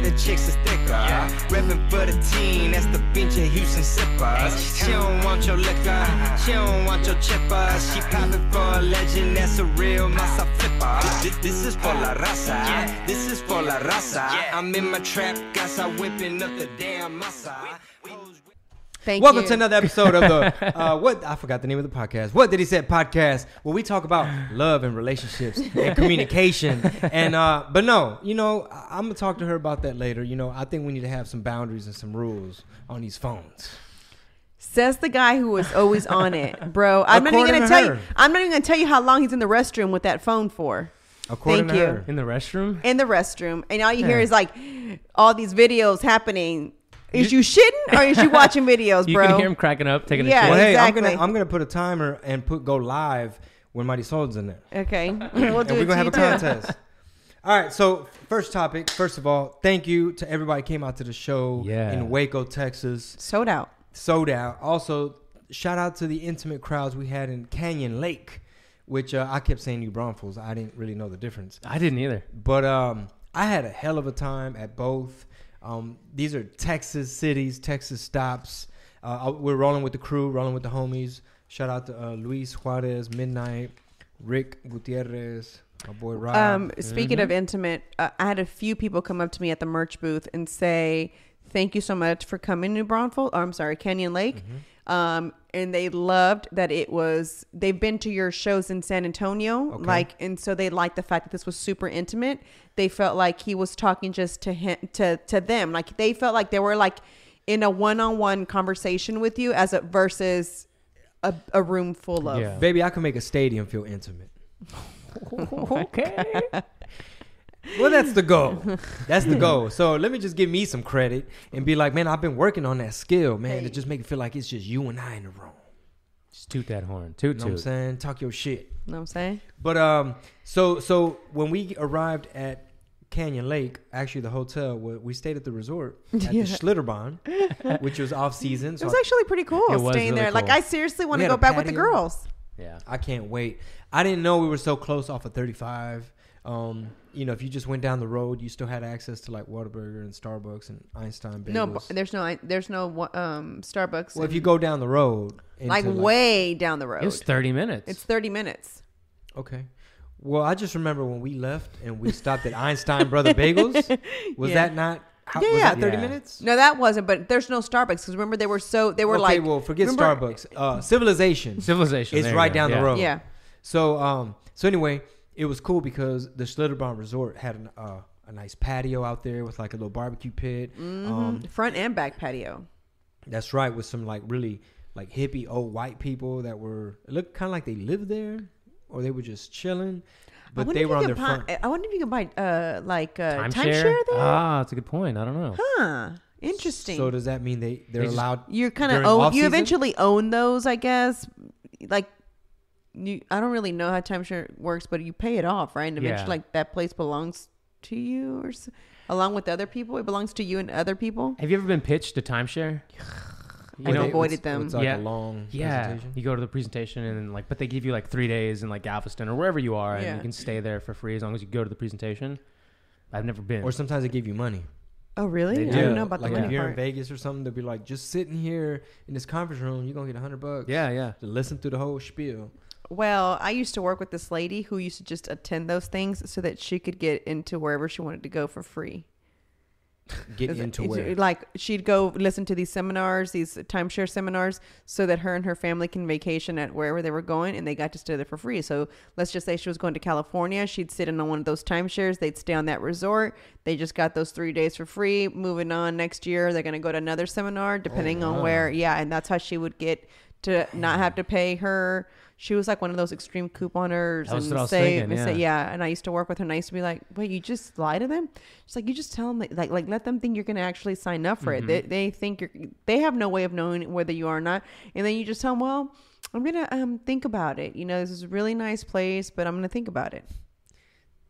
the chicks is thicker. Reppin' for the team, that's the bench of Houston Sippers. She don't want your liquor, she don't want your chipper. She poppin' for a legend, that's a real massa flipper. This is for la raza, this is for la raza. I'm in my trap, casa whipping up the damn massa. Welcome to another episode of the what I forgot the name of the podcast. What Did He Say podcast? Where we talk about love and relationships and communication. And but no, you know, I'm gonna talk to her about that later. You know, I think we need to have some boundaries and some rules on these phones. Says the guy who was always on it, bro. I'm not even gonna tell you. I'm not even gonna tell you how long he's in the restroom with that phone for. According to her. In the restroom. In the restroom, and all you hear is like all these videos happening. Is you shitting or is you watching videos, bro? You can hear him cracking up, taking a shit. Well, hey, exactly. I'm gonna put a timer and go live when Mighty Soul's in there. Okay, we'll do and we're gonna have a too. contest. All right, so first topic. First of all, thank you to everybody who came out to the show in Waco, Texas. Sold out. Also, shout out to the intimate crowds we had in Canyon Lake, which I kept saying New Braunfels. I didn't really know the difference. I didn't either. But I had a hell of a time at both. These are Texas cities, Texas stops. We're rolling with the crew, rolling with the homies. Shout out to Luis Juarez, Midnight, Rick Gutierrez, my boy Rob. Speaking of intimate, I had a few people come up to me at the merch booth and say, thank you so much for coming to Braunfels. I'm sorry, Canyon Lake. And they loved that they've been to your shows in San Antonio, and so they liked the fact that this was super intimate. They felt like he was talking just to him, to them. Like they felt like they were like in a one-on-one conversation with you versus a room full of. Yeah. Baby, I can make a stadium feel intimate. Okay. Well, that's the goal. That's the goal. So let me just give me some credit and be like, man, I've been working on that skill, man, to just make it feel like it's just you and I in the room. Just toot that horn. Toot, know what I'm saying? Talk your shit. Know what I'm saying? But so when we arrived at Canyon Lake, actually the hotel, we stayed at the resort at the Schlitterbahn, which was off season. So it was actually pretty cool staying really there. cool. Like I seriously want to go back with the girls. Yeah. I can't wait. I didn't know we were so close off of 35. You know, if you just went down the road, you still had access to like Whataburger and Starbucks and Einstein Bagels. No, there's no Starbucks. Well, if you go down the road, way down the road, it's 30 minutes. It's 30 minutes. Okay. Well, I just remember when we left and we stopped at Einstein Brother Bagels. Was that not? Was that 30 minutes? No, that wasn't. But there's no Starbucks because remember they were like. Well, forget Starbucks. Civilization is right down the road. Yeah. So anyway. It was cool because the Schlitterbahn Resort had a nice patio out there with like a little barbecue pit. Front and back patio. That's right, with some like really like hippie old white people that it looked kind of like they lived there or they were just chilling, but they were on their front. I wonder if you can buy timeshare there. Ah, that's a good point. I don't know. Huh. Interesting. So does that mean they're allowed? You're kind of you eventually own those, I guess. Like. I don't really know how timeshare works, but you pay it off, right? And eventually, like that place belongs to you, along with other people. It belongs to you and other people. Have you ever been pitched a timeshare? I've avoided them. It's like a long presentation. You go to the presentation and then but they give you like 3 days in like Galveston or wherever you are, and you can stay there for free as long as you go to the presentation. I've never been. Or sometimes they give you money. Oh, really? I don't know about the money if you're part. in Vegas or something, they'll be like, just sitting here in this conference room, you're gonna get $100. Yeah. To listen through the whole spiel. Well, I used to work with this lady who used to just attend those things so that she could get into wherever she wanted to go for free. Get into where? Like she'd go listen to these seminars, these timeshare seminars, so that her and her family can vacation at wherever they were going, and they got to stay there for free. So let's just say she was going to California. She'd sit in on one of those timeshares. They'd stay on that resort. They just got those 3 days for free. Moving on next year, they're going to go to another seminar, depending on where. Yeah, and that's how she would get to not have to pay her. She was like one of those extreme couponers and and I used to work with her and I used to be like, wait, you just lie to them? She's like, you just tell them like let them think you're going to actually sign up for it. They think they have no way of knowing whether you are or not. And then you just tell them, well, I'm going to think about it. You know, this is a really nice place, but I'm going to think about it.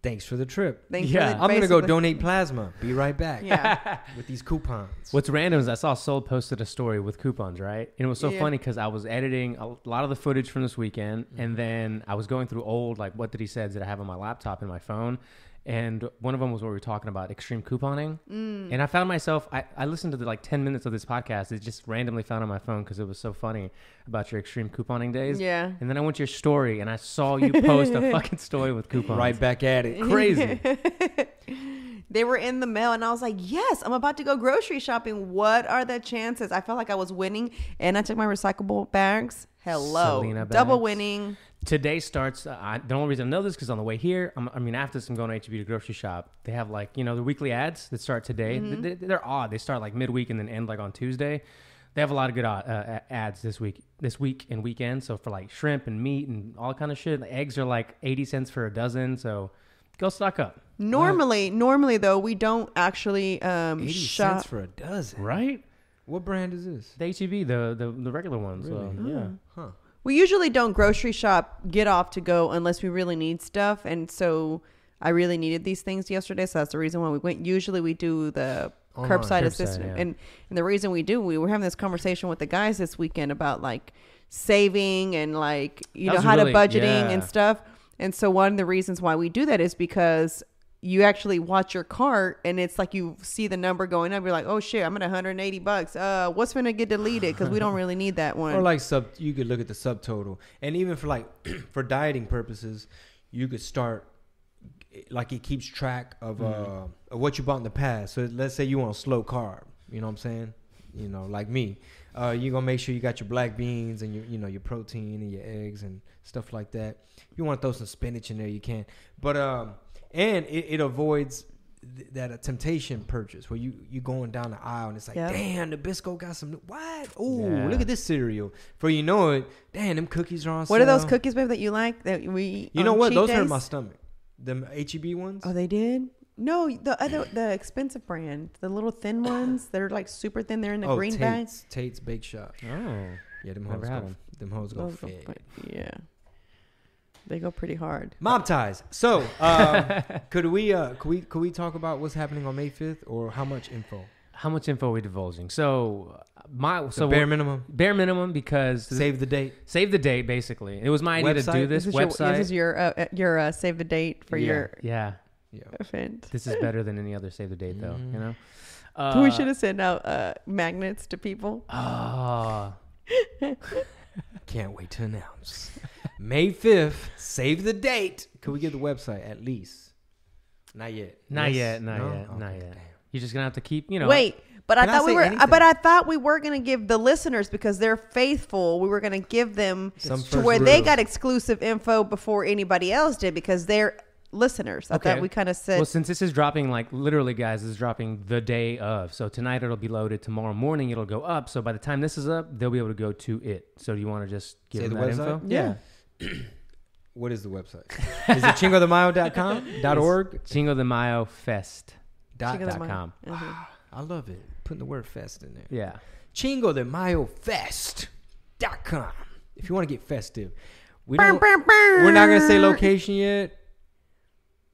Thanks for the trip. I'm going to go donate plasma. Be right back. Yeah. With these coupons. What's random is I saw Soul posted a story with coupons, right? And it was so funny because I was editing a lot of the footage from this weekend, and then I was going through old, like, what did he say that I have on my laptop and my phone. And one of them was what we were talking about, extreme couponing. And I found myself, I listened to the 10 minutes of this podcast. It just randomly found on my phone because it was so funny about your extreme couponing days. Yeah. And then I went to your story and I saw you post a fucking story with coupons. Right back at it. Crazy. They were in the mail and I was like, yes, I'm about to go grocery shopping. What are the chances? I felt like I was winning and I took my recyclable bags. Hello. Selena Double bags. winning. Today starts, the only reason I know this because on the way here, after this I'm going to HEB to grocery shop. They have the weekly ads that start today. They're odd. They start midweek and then end on Tuesday. They have a lot of good ads this week and weekend. So for shrimp and meat and all kind of shit, the eggs are 80 cents for a dozen. So go stock up. Normally though, we don't actually 80 shop cents for a dozen. Right? What brand is this? The HEB, the regular ones. Really? So, yeah. Huh. We usually don't grocery shop, get off to go unless we really need stuff. And so I really needed these things yesterday. So that's the reason why we went. Usually we do the curbside assistant. Yeah. And the reason we were having this conversation with the guys this weekend about saving and how to budgeting and stuff. And so one of the reasons why we do that is because you actually watch your cart and it's you see the number going up. You're like, oh shit, I'm at $180. What's going to get deleted? Because we don't really need that one. Or you could look at the subtotal. And even for for dieting purposes, you could start, it keeps track of what you bought in the past. So let's say you want a slow carb. You know what I'm saying? Like me. You're going to make sure you got your black beans and your protein and your eggs and stuff like that. If you want to throw some spinach in there, you can. But, and it avoids that temptation purchase where you going down the aisle and it's damn, Nabisco got some what? Oh, look at this cereal. For damn, them cookies are on sale. What are those cookies, babe, that you like that we eat? You know what? Those days? hurt my stomach. Them HEB ones. Oh, they did? No, the expensive brand, the little thin ones that are super thin. They're in the green bags. Tate's Bake Shop. Oh, yeah, them hoes go fed. Yeah. They go pretty hard. Mob ties. So, could we talk about what's happening on May 5th or how much info? How much info are we divulging? So bare minimum. Bare minimum because save the date. Save the date. Basically, it was my idea to do this website. This is your save the date for your event. This is better than any other save the date though. We should have sent out magnets to people. Can't wait to announce. May 5th, save the date. Could we get the website at least? Not yet. Not yet. You're just gonna have to keep, Wait, but I thought we were gonna give the listeners, because they're faithful, we were gonna give them to where they got exclusive info before anybody else did, because they're listeners. I thought we kind of said. Well, since this is dropping, literally, guys, this is dropping the day of. So tonight it'll be loaded. Tomorrow morning it'll go up. So by the time this is up, they'll be able to go to it. So do you want to just give them that info? Yeah. What is the website? Is it chingodemayo.com.org? ChingoDeMayoFest.com. I love it. Putting the word fest in there. Yeah. ChingoDeMayoFest.com. If you want to get festive. We're not going to say location yet.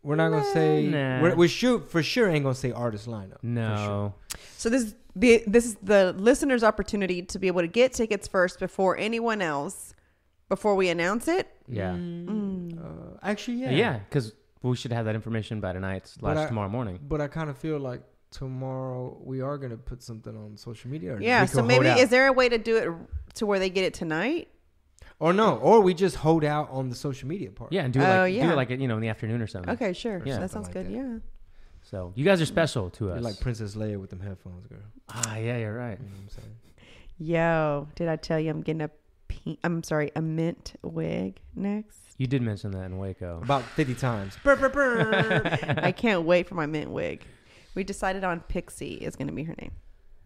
We're not going to say. Nah. We're for sure ain't going to say artist lineup. No. Sure. So this is the listener's opportunity to be able to get tickets first before anyone else, before we announce it. Yeah. Actually, yeah. Yeah, because we should have that information by tonight, tomorrow morning. But I kind of feel like tomorrow we are going to put something on social media. Yeah, so maybe is there a way to do it to where they get it tonight? Or no, or we just hold out on the social media part. Yeah, and do it in the afternoon or something. Okay, sure. Yeah. That sounds good. That. Yeah. So you guys are special to us. You're like Princess Leia with them headphones, girl. Ah, yeah, you're right. You know what I'm saying? Yo, did I tell you I'm getting a mint wig next? You did mention that in Waco. About 50 times. I can't wait for my mint wig. We decided on Pixie is going to be her name.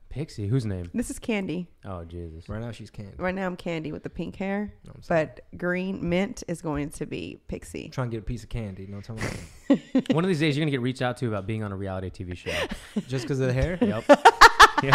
Pixie? Whose name? This is Candy. Oh, Jesus. Right now she's Candy. Right now I'm Candy with the pink hair. But green mint is going to be Pixie. Trying to get a piece of candy. No time. One of these days you're going to get reached out to about being on a reality TV show. Just because of the hair? Yep. And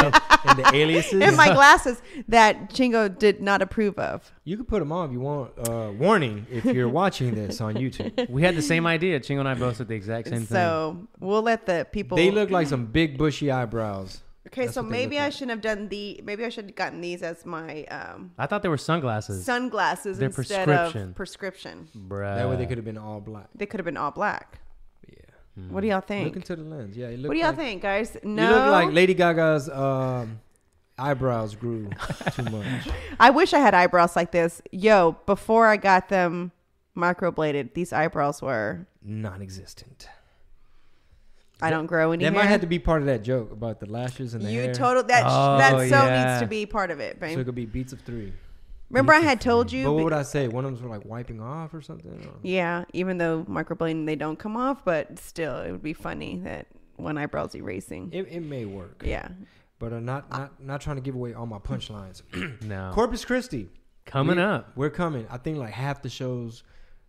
the aliases? And my glasses that Chingo did not approve of. You can put them on if you want. Warning, if you're watching this on YouTube. We had the same idea. Chingo and I both said the exact same thing. So we'll let the people. They look like some big bushy eyebrows. Okay, so maybe I shouldn't have done maybe I should have gotten these as my I thought they were sunglasses. They're instead of prescription. Bruh. That way they could have been all black. They could have been all black. Yeah. What do y'all think? Look into the lens. Yeah. What do y'all think, guys? No. You look like Lady Gaga's eyebrows grew too much. I wish I had eyebrows like this. Yo, before I got them microbladed, these eyebrows were non-existent. I don't grow any hair. That might have to be part of that joke about the lashes and the hair. That needs to be part of it, babe. So it could be beats of 3. Remember I had told you. But what would I say? One of them were like wiping off or something? Or? Yeah, even though microblading, they don't come off, but still, it would be funny that one eyebrow's erasing. It may work. Yeah. But I'm not trying to give away all my punchlines. No. Corpus Christi. Coming up. We're coming. I think like half the shows,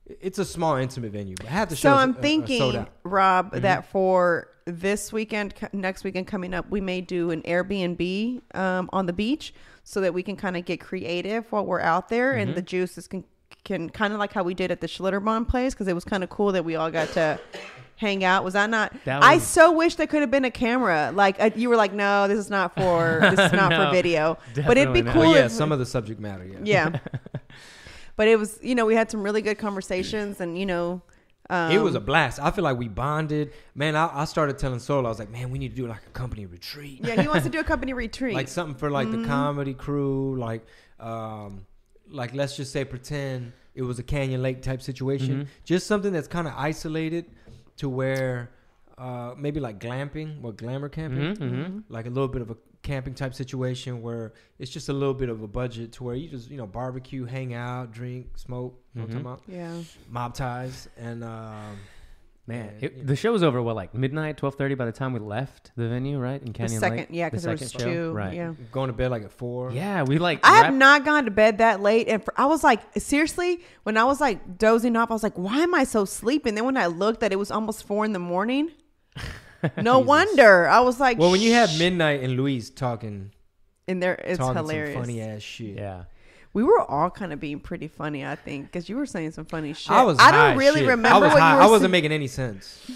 it's a small, intimate venue, but half the shows So I'm sold thinking, out. Rob, that for this weekend, next weekend coming up, we may do an Airbnb on the beach so that we can kind of get creative while we're out there and the juices can kind of like how we did at the Schlitterbahn place, because it was kind of cool that we all got to hang out. Was that not? I so wish there could have been a camera. Like you were like, no, this is not for for video. But it'd be cool. Well, yeah, some of the subject matter. Yeah. But it was, we had some really good conversations, and it was a blast. I feel like we bonded. Man, I started telling Sol, I was like, man, we need to do like a company retreat. Yeah, he wants to do a company retreat. Like something for like the comedy crew, like let's just say pretend it was a Canyon Lake type situation. Just something that's kind of isolated to where maybe like glamping or glamour camping. Like a little bit of a camping type situation where it's just a little bit of a budget to where you just barbecue, hang out, drink, smoke. You know what I'm talking about? Yeah. Mob ties and the show was over like midnight, 12:30 by the time we left the venue, right? In Canyon Lake. Yeah, because there was 2. Right. Yeah. Going to bed like at 4. Yeah, we like. I have not gone to bed that late, and I was like, seriously, when I was like dozing off, I was like, why am I so sleepy? And then when I looked, that it was almost 4 a.m. No wonder. I was like, well, when you have Midnight and Louise talking in there, it's hilarious. Some funny ass shit. Yeah. We were all kind of being pretty funny, I think, because you were saying some funny shit. I don't really remember what you were saying. I wasn't making any sense.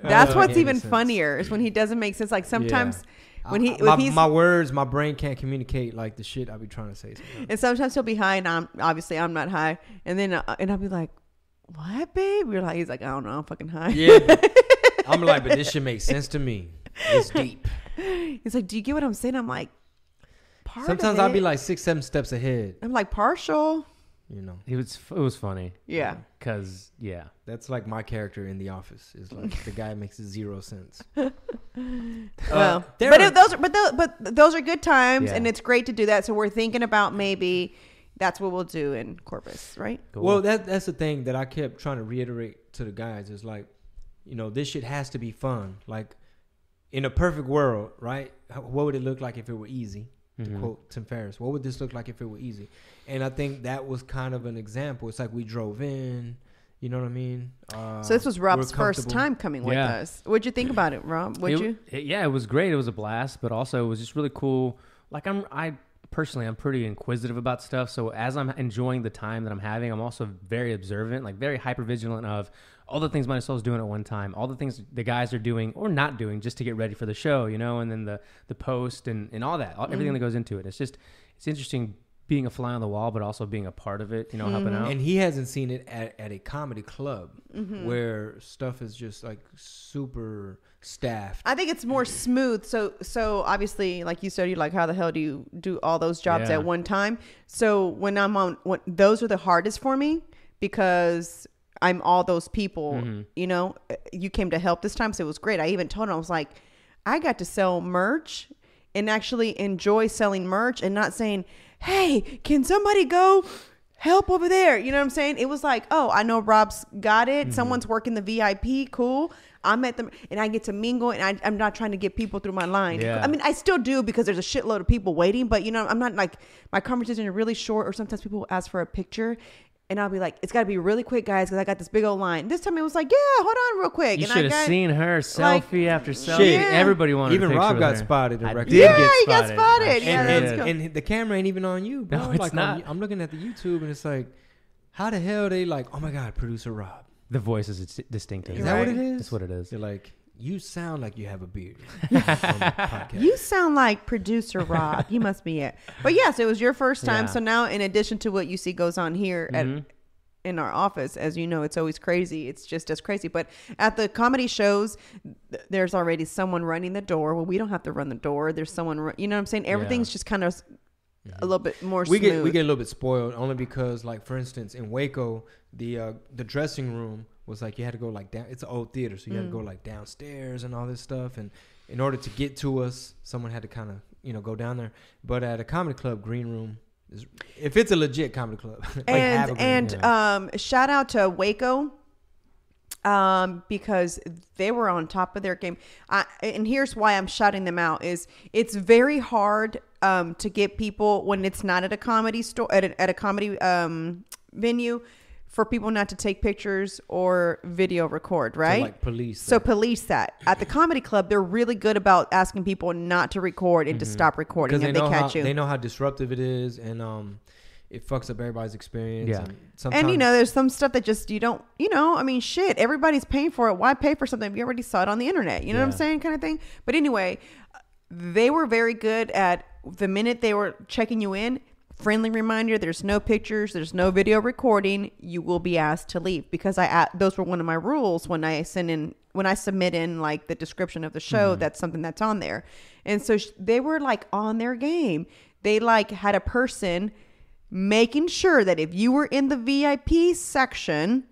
That's what's even funnier is when he doesn't make sense. Like sometimes when my words, my brain can't communicate like the shit I be trying to say. And sometimes he'll be high, and I'm not high, and then and I'll be like, "What, babe?" He's like, "I don't know, I'm fucking high." Yeah. I'm like, but this shit makes sense to me. It's deep. He's like, do you get what I'm saying? I'm like, sometimes I'll be like 6-7 steps ahead. I'm like, partial. It was funny. Yeah. Because that's like my character in The Office is like the guy makes 0 sense. Well, but those are good times, and it's great to do that. So we're thinking about maybe that's what we'll do in Corpus, right? Cool. Well, that's the thing that I kept trying to reiterate to the guys is like, this shit has to be fun. Like, in a perfect world, right? What would it look like if it were easy? To quote Tim Ferriss, what would this look like if it were easy? And I think that was kind of an example. It's like we drove in, you know what I mean? So this was Rob's first time coming with us. What'd you think about it, Rob? It was great. It was a blast, but also it was just really cool. Like I'm pretty inquisitive about stuff. So as I'm enjoying the time that I'm having, I'm also very observant, like very hyper vigilant of all the things Mysoul's doing at one time, all the things the guys are doing or not doing just to get ready for the show, and then the post and all that, everything that goes into it. It's interesting being a fly on the wall, but also being a part of it, helping out. And he hasn't seen it at a comedy club where stuff is just like super staffed. I think it's more smooth. So obviously, like you said, you're like, how the hell do you do all those jobs at one time? So when those are the hardest for me because I'm all those people, you came to help this time. So it was great. I even told him, I was like, I got to sell merch and actually enjoy selling merch and not saying, hey, can somebody go help over there? You know what I'm saying? It was like, oh, I know Rob's got it. Someone's working the VIP. Cool. I'm at them and I get to mingle and I'm not trying to get people through my line. Yeah. I mean, I still do because there's a shitload of people waiting, but I'm not like, my conversations are really short, or sometimes people will ask for a picture. And I'll be like, it's got to be really quick, guys, because I got this big old line. This time it was like, yeah, hold on real quick. You should have seen her selfie after selfie. Yeah. Everybody wanted even a Rob got her. Spotted. He got spotted. And the camera ain't even on you, bro. No, it's not. I'm looking at the YouTube, and it's like, how the hell they like, oh, my God, producer Rob. The voice is distinctive. Is that what it is? That's what it is. They're like, you sound like you have a beard. You sound like producer Rob. You must be it. But yes, it was your first time. Yeah. So now, in addition to what you see goes on here in our office. As you know, it's always crazy. It's just as crazy. But at the comedy shows, there's already someone running the door. Well, we don't have to run the door. There's someone, you know what I'm saying? Everything's just kind of a little bit more smooth. We get a little bit spoiled only because, like, for instance, in Waco, the dressing room was like you had to go like down. It's an old theater, so you had to go like downstairs and all this stuff. And in order to get to us, someone had to kind of, you know, go down there. But at a comedy club, green room is, if it's a legit comedy club. Like shout out to Waco, because they were on top of their game. And here's why I'm shouting them out: is it's very hard to get people when it's not at a comedy store at a comedy venue. For people not to take pictures or video record, right? So like police. So police that. At the comedy club, they're really good about asking people not to record and to stop recording if they catch you. They know how disruptive it is, and it fucks up everybody's experience. Yeah. And you know, there's some stuff that just you don't, you know, I mean, shit, everybody's paying for it. Why pay for something if you already saw it on the internet? You know what I'm saying, kind of thing. But anyway, they were very good at the minute they were checking you in. Friendly reminder, there's no pictures, there's no video recording, you will be asked to leave, because those were one of my rules when I submit in like the description of the show. That's something that's on there. And so they were like on their game. They like had a person making sure that if you were in the VIP section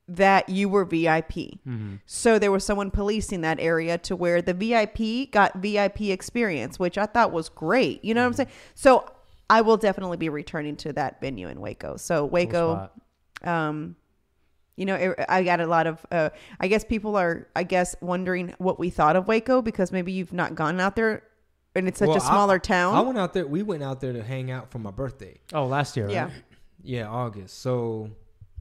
that you were VIP. So there was someone policing that area to where the VIP got VIP experience, which I thought was great. You know what I'm saying? So I will definitely be returning to that venue in Waco. So Waco, you know, I got a lot of, I guess people are, wondering what we thought of Waco, because maybe you've not gone out there and it's such a smaller town. I went out there. We went out there to hang out for my birthday. Oh, last year, right? Yeah. Yeah, August. So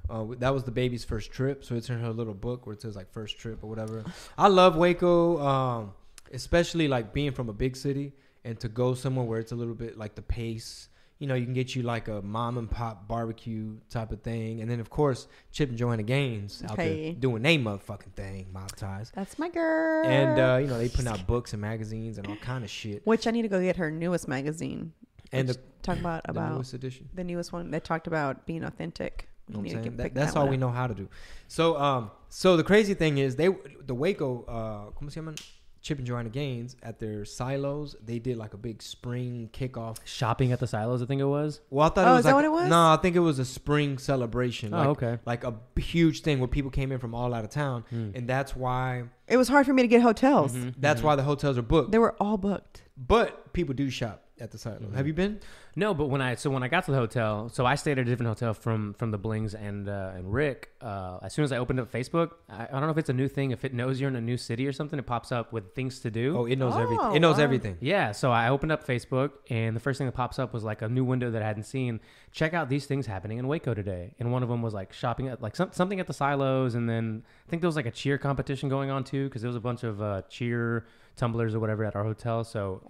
that was the baby's first trip. So it's in her little book where it says like first trip or whatever. I love Waco, especially like being from a big city. And to go somewhere where it's a little bit like the pace, you know, you can get you like a mom and pop barbecue type of thing. And then, of course, Chip and Joanna Gaines out there doing their motherfucking thing, Mob Ties. That's my girl. And, you know, they putting out books and magazines and all kind of shit. Which I need to go get her newest magazine. And talk about the newest edition. The newest one that talked about being authentic. You know what I'm saying? That's all we know how to do. So, so the crazy thing is the Waco, ¿cómo se llaman? Chip and Joanna Gaines at their silos, they did like a big spring kickoff. Shopping at the silos, I think it was. Well, I thought it was is that what it was? No, I think it was a spring celebration. Okay. Like a huge thing where people came in from all out of town. And that's why... It was hard for me to get hotels. That's why the hotels are booked. They were all booked. But people do shop at the silos. Have you been? No, but when I got to the hotel, so I stayed at a different hotel from the Blings and Rick. As soon as I opened up Facebook, I don't know if it's a new thing. If it knows you're in a new city or something, it pops up with things to do. Oh, it knows everything. It knows everything. Yeah, so I opened up Facebook, and the first thing that pops up was like a new window that I hadn't seen. Check out these things happening in Waco today. And one of them was like shopping at like something at the silos, and then I think there was like a cheer competition going on too, because there was a bunch of cheer tumblers or whatever at our hotel. So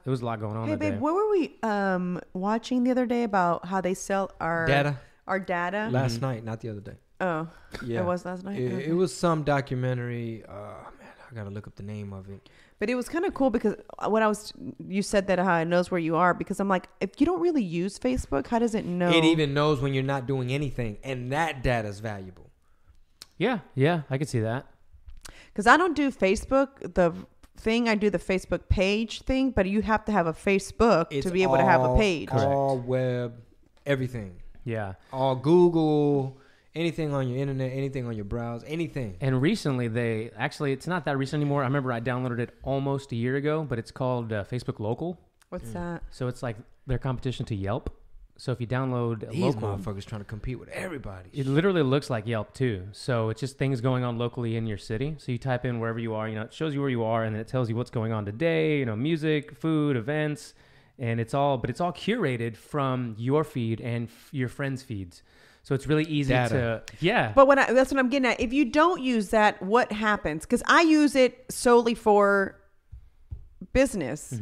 it was a lot going on. Hey, babe, what were we watching the other day about how they sell our data? Our data last night, not the other day. Oh, yeah, it was last night. It was some documentary. Man, I gotta look up the name of it. But it was kind of cool because you said that how it knows where you are, because I'm like, if you don't really use Facebook, how does it know? It even knows when you're not doing anything, and that data is valuable. Yeah, I could see that. Because I don't do Facebook. I do the Facebook page thing, but you have to have a Facebook to be able to have a page. All web, everything. Yeah. All Google, anything on your internet, anything on your browse, anything. And recently it's not that recent anymore. I remember I downloaded it almost a year ago, but it's called Facebook Local. What's that? So it's like their competition to Yelp. So if you download These Local, motherfuckers trying to compete with everybody. It literally looks like Yelp too. So it's just things going on locally in your city. So you type in wherever you are, it shows you where you are, and then it tells you what's going on today, music, food, events, and it's all curated from your feed and your friends' feeds. So it's really easy to, yeah. But that's what I'm getting at. If you don't use that, what happens? Because I use it solely for business.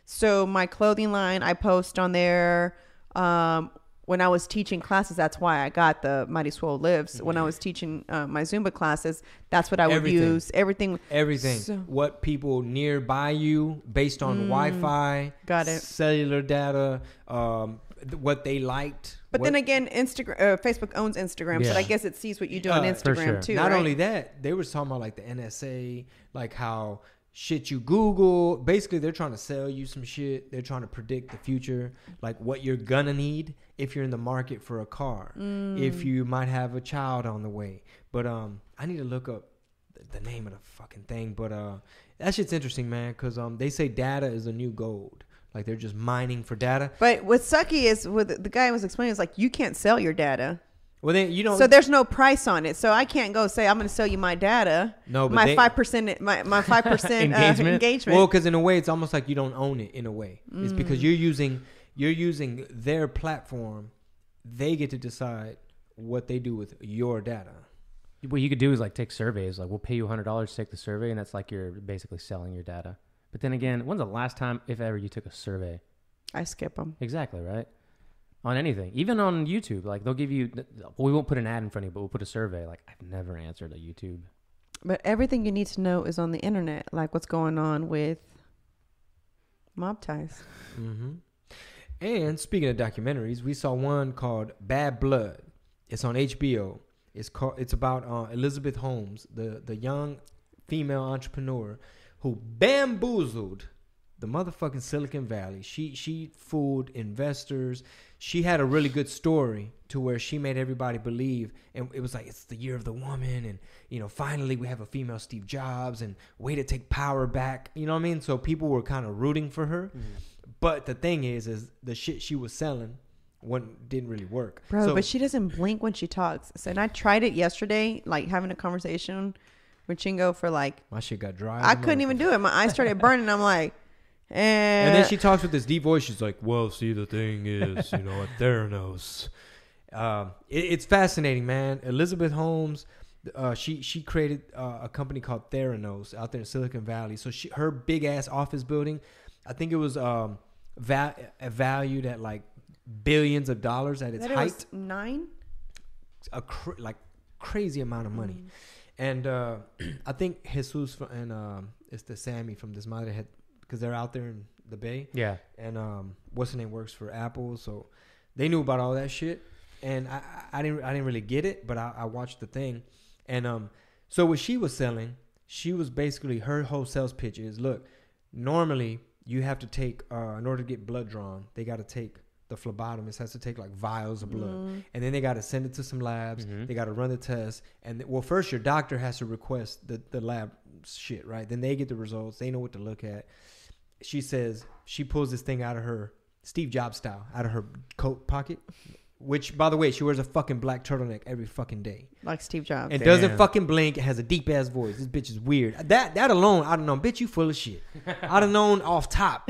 So my clothing line, I post on there. When I was teaching classes, that's why I got the Mighty Swole Lives. When I was teaching my Zumba classes, that's what I would use. Everything. So, what people nearby you based on Wi-Fi. Got it. Cellular data. What they liked. But then again, Facebook owns Instagram, so I guess it sees what you do on Instagram too. Not only that, they were talking about like the NSA, like how shit you Google. Basically, they're trying to sell you some shit. They're trying to predict the future, like what you're gonna need if you're in the market for a car, if you might have a child on the way. But I need to look up the name of the fucking thing. But that shit's interesting, man, because they say data is the new gold. Like they're just mining for data. But what's sucky is what the guy was explaining is like you can't sell your data. Well, then you don't. So there's no price on it. So I can't go say I'm going to sell you my data. No, but my 5%, my 5% engagement. Well, because in a way, it's almost like you don't own it. In a way, it's because you're using their platform. They get to decide what they do with your data. What you could do is like take surveys. Like we'll pay you $100 to take the survey, and that's like you're basically selling your data. But then again, when's the last time, if ever, you took a survey? I skip them. Exactly, right? On anything. Even on YouTube. Like, they'll give you... we won't put an ad in front of you, but we'll put a survey. Like, I've never answered a YouTube. But everything you need to know is on the internet. Like, what's going on with mob ties. Mm-hmm. And speaking of documentaries, we saw one called Bad Blood. It's on HBO. It's about Elizabeth Holmes, the young female entrepreneur who bamboozled the motherfucking Silicon Valley. She fooled investors. She had a really good story to where she made everybody believe, and it was like, it's the year of the woman, and finally we have a female Steve Jobs, and way to take power back. You know what I mean? So people were kind of rooting for her. Mm-hmm. But the thing is the shit she was selling didn't really work. Bro, but she doesn't blink when she talks. So, and I tried it yesterday, like having a conversation with Chingo for like... My shit got dry. I couldn't even do it. My eyes started burning. I'm like... And then she talks with this deep voice. She's like, well, see, the thing is, at Theranos. It's fascinating, man. Elizabeth Holmes, she created a company called Theranos out there in Silicon Valley. So her big-ass office building, I think it was valued at like billions of dollars at its height. It was 9? Crazy amount of money. And I think Jesus and it's the Sammy from Desmadre had, because they're out there in the Bay. Yeah. And what's her name works for Apple, so they knew about all that shit. And I didn't really get it, but I watched the thing. And so what she was selling, she was basically, her whole sales pitch is, look, normally you have to take in order to get blood drawn, they got to take, the phlebotomist has to take like vials of blood, and then they got to send it to some labs. They got to run the test, and first your doctor has to request the lab shit, right? Then they get the results. They know what to look at. She says she pulls this thing out of her Steve Jobs style, out of her coat pocket, which, by the way, she wears a fucking black turtleneck every fucking day. Like Steve Jobs. And doesn't fucking blink. It has a deep ass voice. This bitch is weird. That alone, I'd have known, bitch, you full of shit. I'd have known off top.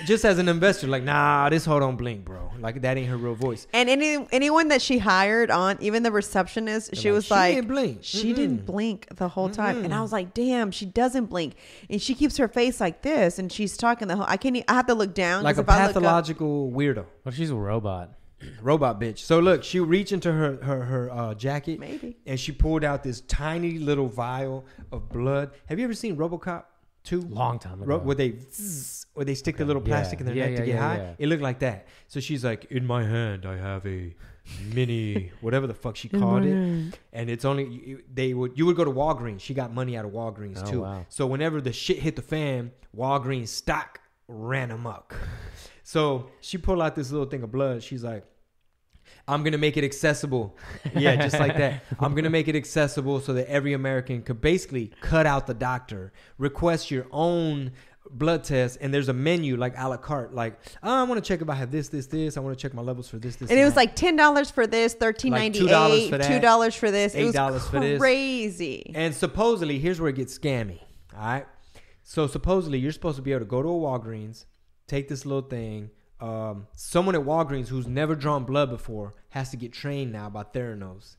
Just as an investor, like, nah, this hoe don't blink, bro. Like, that ain't her real voice. And anyone that she hired on, even the receptionist, she was like, didn't blink. She didn't blink the whole time. And I was like, damn, she doesn't blink. And she keeps her face like this, and she's talking the whole, I have to look down. Like a pathological weirdo. Well, she's a robot. Robot bitch. So look, she reached into her jacket, maybe, and she pulled out this tiny little vial of blood. Have you ever seen RoboCop 2? Long time ago. Where they stick the little plastic in their neck to get high. Yeah. It looked like that. So she's like, in my hand, I have a mini, whatever the fuck she called it, and it's only you would go to Walgreens. She got money out of Walgreens too. Wow. So whenever the shit hit the fan, Walgreens stock ran amok. So she pulled out this little thing of blood. She's like, I'm going to make it accessible. Yeah, just like that. I'm going to make it accessible so that every American could basically cut out the doctor, request your own blood test, and there's a menu like a la carte. Like, I want to check if I have this. I want to check my levels for this. And it was like $10 for this, $13.98, $2 for that, $2 for this. It was crazy. And supposedly, here's where it gets scammy. All right. So supposedly, you're supposed to be able to go to a Walgreens, take this little thing. Someone at Walgreens who's never drawn blood before has to get trained now by Theranos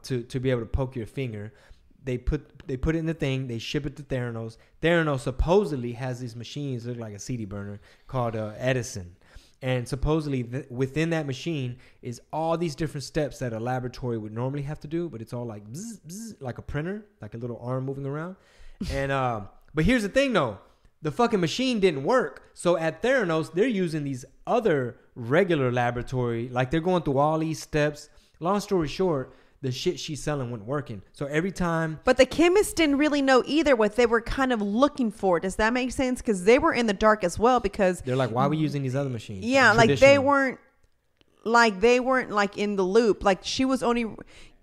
to be able to poke your finger. They put it in the thing. They ship it to Theranos. Theranos supposedly has these machines that look like a CD burner called Edison. And supposedly within that machine is all these different steps that a laboratory would normally have to do, but it's all like bzz, bzz, like a printer, like a little arm moving around. And but here's the thing though. the fucking machine didn't work. So at Theranos, they're using these other regular laboratory, like they're going through all these steps. Long story short, the shit she's selling wasn't working. So every time. But the chemists didn't really know either what they were kind of looking for. Does that make sense? Because they were in the dark as well, because they're like, why are we using these other machines? Yeah, like they weren't like in the loop. Like she was only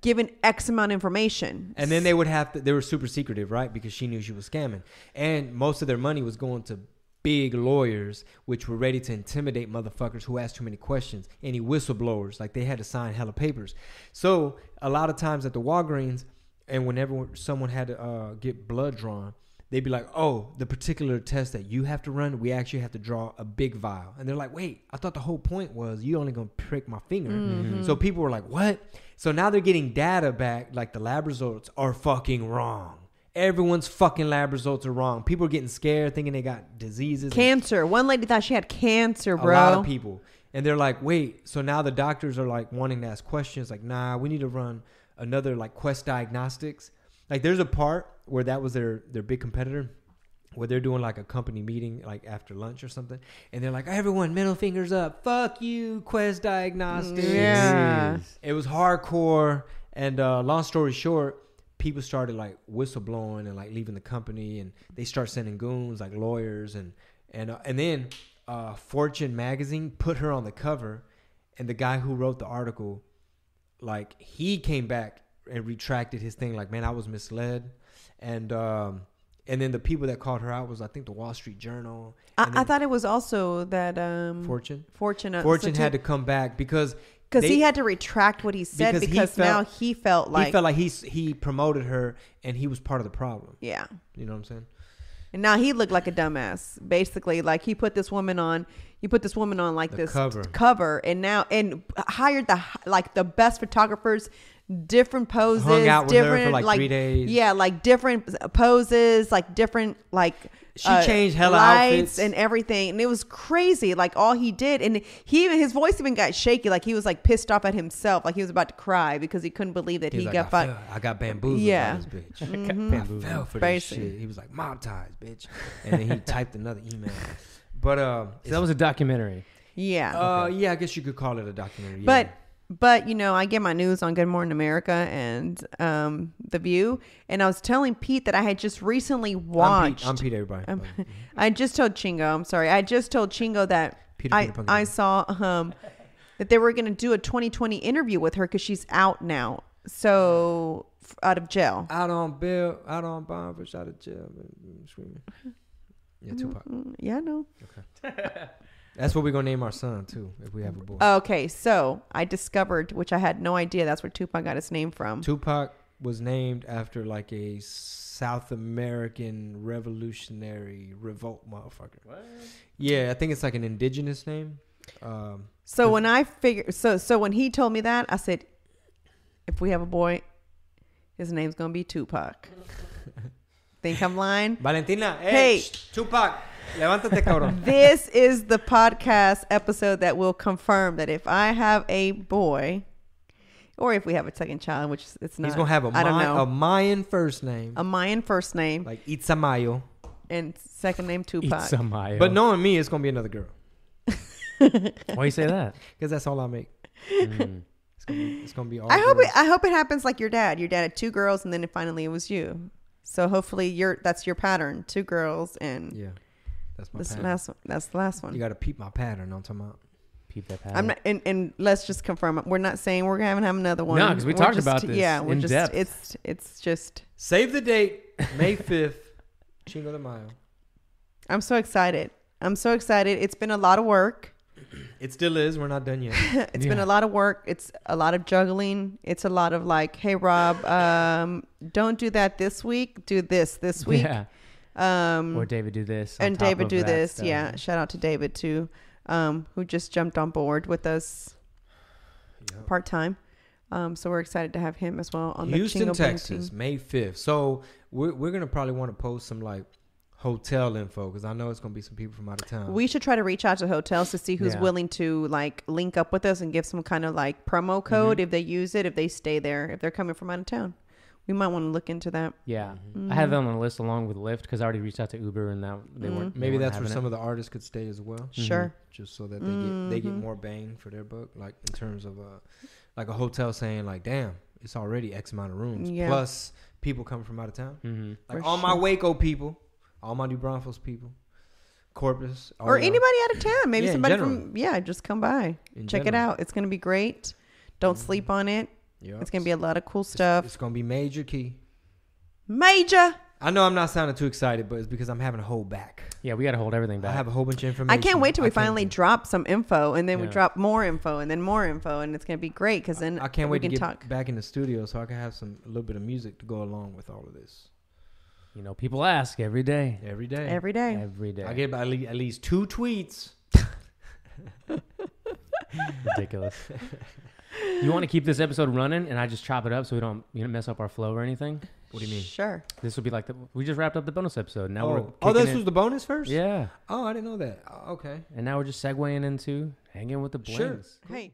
given X amount of information. And then they were super secretive, right? Because she knew she was scamming. And most of their money was going to big lawyers, which were ready to intimidate motherfuckers who asked too many questions. Any whistleblowers, like they had to sign hella papers. So a lot of times at the Walgreens, and whenever someone had to get blood drawn, they'd be like, oh, the particular test that you have to run, we actually have to draw a big vial. And they're like, wait, I thought the whole point was you only going to prick my finger. Mm-hmm. So people were like, what? So now they're getting data back, like the lab results are fucking wrong. Everyone's fucking lab results are wrong. People are getting scared, thinking they got diseases. Cancer. One lady thought she had cancer, bro. A lot of people. And they're like, wait. So now the doctors are like wanting to ask questions like, nah, we need to run another like Quest Diagnostics. Like there's a part where that was their big competitor, where they're doing like a company meeting like after lunch or something. And they're like, everyone, middle fingers up. Fuck you, Quest Diagnostics. Yeah. It was hardcore. And long story short, people started like whistleblowing and like leaving the company, and they start sending goons like lawyers, and then Fortune magazine put her on the cover, and the guy who wrote the article, like he came back and retracted his thing, like, man, I was misled. And then the people that called her out was, I think, the Wall Street Journal. I thought it was also that Fortune had to come back because he had to retract what he said because now he felt like he promoted her and he was part of the problem. Yeah. You know what I'm saying? And now he looked like a dumbass. Basically, like he put this woman on like this cover and hired the best photographers, different poses, hung out with different her for like 3 days. Yeah, like different poses, like different like she changed hella lights outfits and everything, and it was crazy. Like all he did, and his voice even got shaky, like he was like pissed off at himself, like he was about to cry because he couldn't believe that he got fired. I got bamboozled by this bitch. Mm-hmm. I fell for this shit. He was like, mob ties, bitch. And then he typed another email. But so that was a documentary. Yeah. Yeah, I guess you could call it a documentary. But I get my news on Good Morning America and The View, and I was telling Pete that I had just recently watched. I'm Pete, everybody. I just told Chingo. I'm sorry. I just told Chingo that I saw that they were going to do a 2020 interview with her because she's out now. So out of jail. Out on bail, out on bond, but out of jail. Screaming. Yeah, Tupac. Yeah, I know. Okay. That's what we're going to name our son, too, if we have a boy. Okay, so I discovered, which I had no idea, that's where Tupac got his name from. Tupac was named after, like, a South American revolutionary revolt motherfucker. What? Yeah, I think it's like an indigenous name. So when I figured... So when he told me that, I said, if we have a boy, his name's going to be Tupac. Think I'm lying? Valentina, hey Tupac. Levántate, cabrón. This is the podcast episode that will confirm that if I have a boy, or if we have a second child, which it's not. He's going to have a Mayan first name. A Mayan first name. Like Itzamayo. And second name Tupac. Itzamayo. But knowing me, it's going to be another girl. Why you say that? Because that's all I make. It's going to be all I hope it happens like your dad. Your dad had 2 girls, and then finally it was you. So hopefully that's your pattern. 2 girls and... Yeah. That's my pattern. That's the last one. You got to peep my pattern. I'm talking about. Peep that pattern. I'm not, and let's just confirm. We're not saying we're gonna have another one. No, because we talked about this. Yeah, in depth. It's just. Save the date, May 5th, Chingo De Mayo. I'm so excited. It's been a lot of work. It still is. We're not done yet. It's been a lot of work. It's a lot of juggling. It's a lot of like, hey Rob, don't do that this week. Do this week. Yeah. Or David do this and David do this stuff. Yeah, shout out to David too, who just jumped on board with us part-time, so we're excited to have him as well on Houston, the Chingo Texas team. May 5th. So we're gonna probably want to post some like hotel info because I know it's gonna be some people from out of town. We should try to reach out to hotels to see who's willing to like link up with us and give some kind of like promo code if they use it, if they stay there, if they're coming from out of town. We might want to look into that. Yeah. I had them on the list along with Lyft because I already reached out to Uber and they weren't. Maybe that's where having some of the artists could stay as well. Sure. Just so that they get more bang for their buck, like in terms of like a hotel saying like, damn, it's already X amount of rooms plus people coming from out of town. Like all my Waco people, all my New Braunfels people, Corpus, or anybody out of town. Maybe somebody from just come by, check it out. It's gonna be great. Don't sleep on it. Yep. It's gonna be a lot of cool stuff. It's gonna be major key. Major. I know I'm not sounding too excited, but it's because I'm having to hold back. Yeah, we got to hold everything back. I have a whole bunch of information. I can't wait till we finally drop some info, and then we drop more info, and then more info, and it's gonna be great because then I can't wait to get back in the studio so I can have a little bit of music to go along with all of this. You know, people ask every day. Every day. Every day. Every day. I get at least 2 tweets. Ridiculous. You want to keep this episode running and I just chop it up so we don't mess up our flow or anything? What do you mean? Sure. This will be like we just wrapped up the bonus episode. Now this was the bonus first? Yeah. Oh, I didn't know that. Okay. And now we're just segueing into hanging with the Blings. Sure. Hey.